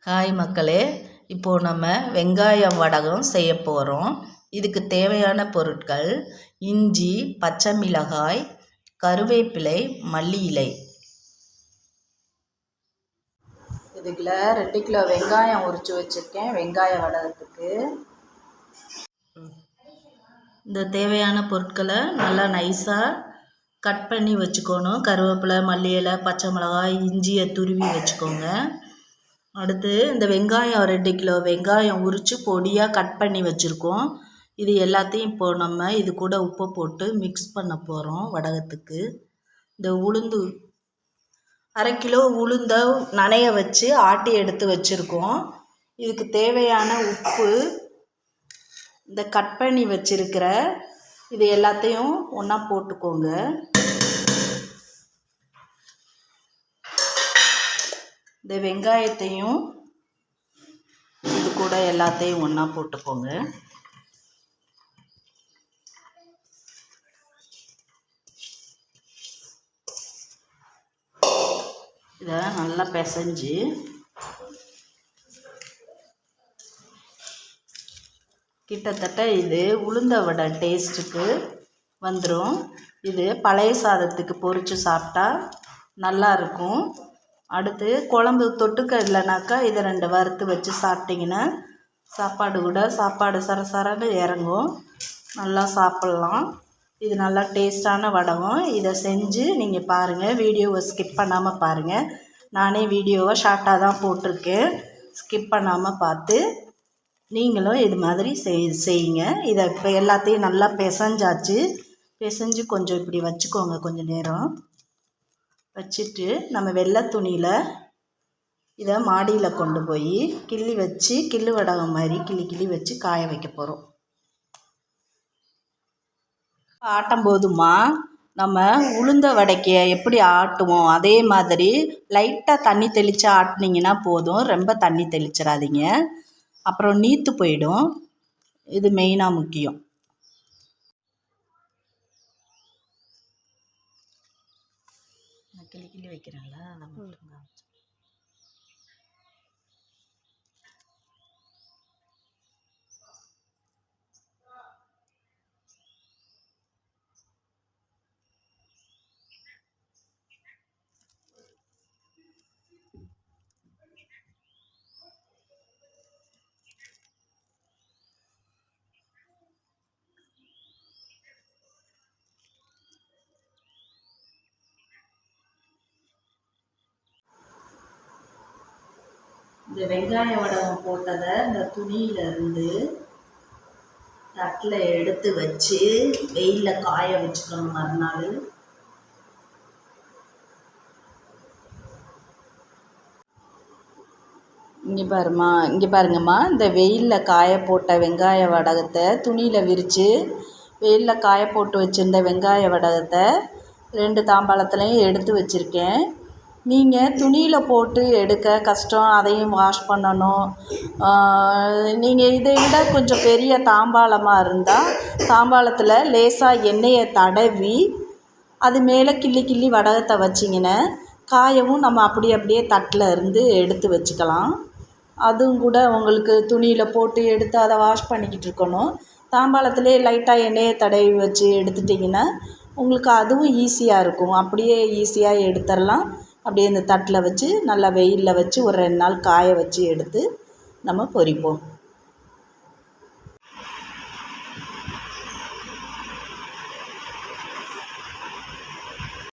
Hi மக்களே, இப்போது நம்ம வெங்காயம் வடகம் செய்ய போகிறோம். இதுக்கு தேவையான பொருட்கள் இஞ்சி, பச்சை மிளகாய், கருவேப்பிலை, மல்லி இலை. இதுக்குள்ள 2 கிலோ வெங்காயம் உரித்து வச்சுருக்கேன் வெங்காய வடகத்துக்கு. இந்த தேவையான பொருட்களை நல்லா நைஸாக கட் பண்ணி வச்சுக்கணும். கருவேப்பிலை, மல்லி இலை, பச்சை மிளகாய், இஞ்சியை துருவி வச்சுக்கோங்க. அடுத்து இந்த வெங்காயம் 2 கிலோ வெங்காயம் உரித்து பொடியாக கட் பண்ணி வச்சுருக்கோம். இது எல்லாத்தையும் இப்போது நம்ம இது கூட உப்பு போட்டு மிக்ஸ் பண்ண போகிறோம் வடகத்துக்கு. இந்த உளுந்து 1/2 கிலோ உளுந்தை நனைய வச்சு ஆட்டி எடுத்து வச்சுருக்கோம். இதுக்கு தேவையான உப்பு, இந்த கட் பண்ணி வச்சுருக்கிற இது எல்லாத்தையும் ஒன்றா போட்டுக்கோங்க. இந்த வெங்காயத்தையும் இது கூட எல்லாத்தையும் ஒன்றா போட்டுக்கோங்க. இதை நல்லா பிசைஞ்சு கிட்டத்தட்ட இது உளுந்த வடை டேஸ்ட்டுக்கு வந்துடும். இது பழைய சாதத்துக்கு பொரித்து சாப்பிட்டா நல்லாயிருக்கும். அடுத்து குழம்பு தொட்டுக்க இல்லைனாக்கா இதை 2 வறுத்து வச்சு சாப்பிட்டிங்கன்னா சாப்பாடு சரசரன்னு இறங்கும், நல்லா சாப்பிட்லாம். இது நல்லா டேஸ்டான வடகம். இதை செஞ்சு நீங்கள் பாருங்கள், வீடியோவை ஸ்கிப் பண்ணாமல் பாருங்கள். நானே வீடியோவை ஷார்ட்டாக தான் போட்டிருக்கேன், ஸ்கிப் பண்ணாமல் பார்த்து நீங்களும் இது மாதிரி செய்யுங்க. இதை இப்போ எல்லாத்தையும் நல்லா பிசைஞ்சு கொஞ்சம் இப்படி வச்சுக்கோங்க. கொஞ்சம் நேரம் வச்சுட்டு நம்ம வெள்ளை துணியில் இதை மாடியில் கொண்டு போய் கிள்ளி வச்சு கிள்ளு வடகம் மாதிரி கிள்ளி வச்சு காய வைக்க போகிறோம். ஆட்டும் போதுமா நம்ம உளுந்த வடைக்கு எப்படி ஆட்டுவோம் அதே மாதிரி லைட்டாக தண்ணி தெளித்து ஆட்டினீங்கன்னா போதும். ரொம்ப தண்ணி தெளிச்சிடாதீங்க, அப்புறம் நீத்து போயிடும். இது மெயினாக முக்கியம். கிளி வைக்கிறாங்களா அதை மட்டும் தான். இந்த வெங்காய வடகம் போட்டதை இந்த துணியிலேருந்து தட்டில் எடுத்து வச்சு வெயிலில் காய வச்சுக்கணும் மறுநாள். இங்கே பாருங்கம்மா, இந்த வெயிலில் காய போட்ட வெங்காய வடகத்தை துணியில் விரித்து வெயிலில் காய போட்டு வச்சுருந்த வெங்காய வடகத்தை 2 தாம்பாளத்துலேயும் எடுத்து வச்சுருக்கேன். நீங்கள் துணியில் போட்டு எடுக்க கஷ்டம், அதையும் வாஷ் பண்ணணும். நீங்கள் இதை விட கொஞ்சம் பெரிய தாம்பாளமாக இருந்தால் தாம்பாளத்தில் லேசாக எண்ணெயை தடவி அது மேலே கிள்ளி வடகத்தை வச்சிங்கன்னா காயவும் நம்ம அப்படியே தட்டில் இருந்து எடுத்து வச்சுக்கலாம். அதுவும் கூட உங்களுக்கு துணியில் போட்டு எடுத்து அதை வாஷ் பண்ணிக்கிட்டு இருக்கணும். தாம்பாளத்திலே லைட்டாக எண்ணெயை தடவி வச்சு எடுத்துட்டிங்கன்னா உங்களுக்கு அதுவும் ஈஸியாக இருக்கும். அப்படியே ஈஸியாக எடுத்துடலாம். அப்படியே இந்த தட்டில் வச்சு நல்லா வெயிலில் வச்சு ஒரு 2 நாள் காய வச்சு எடுத்து நம்ம பொரிப்போம்.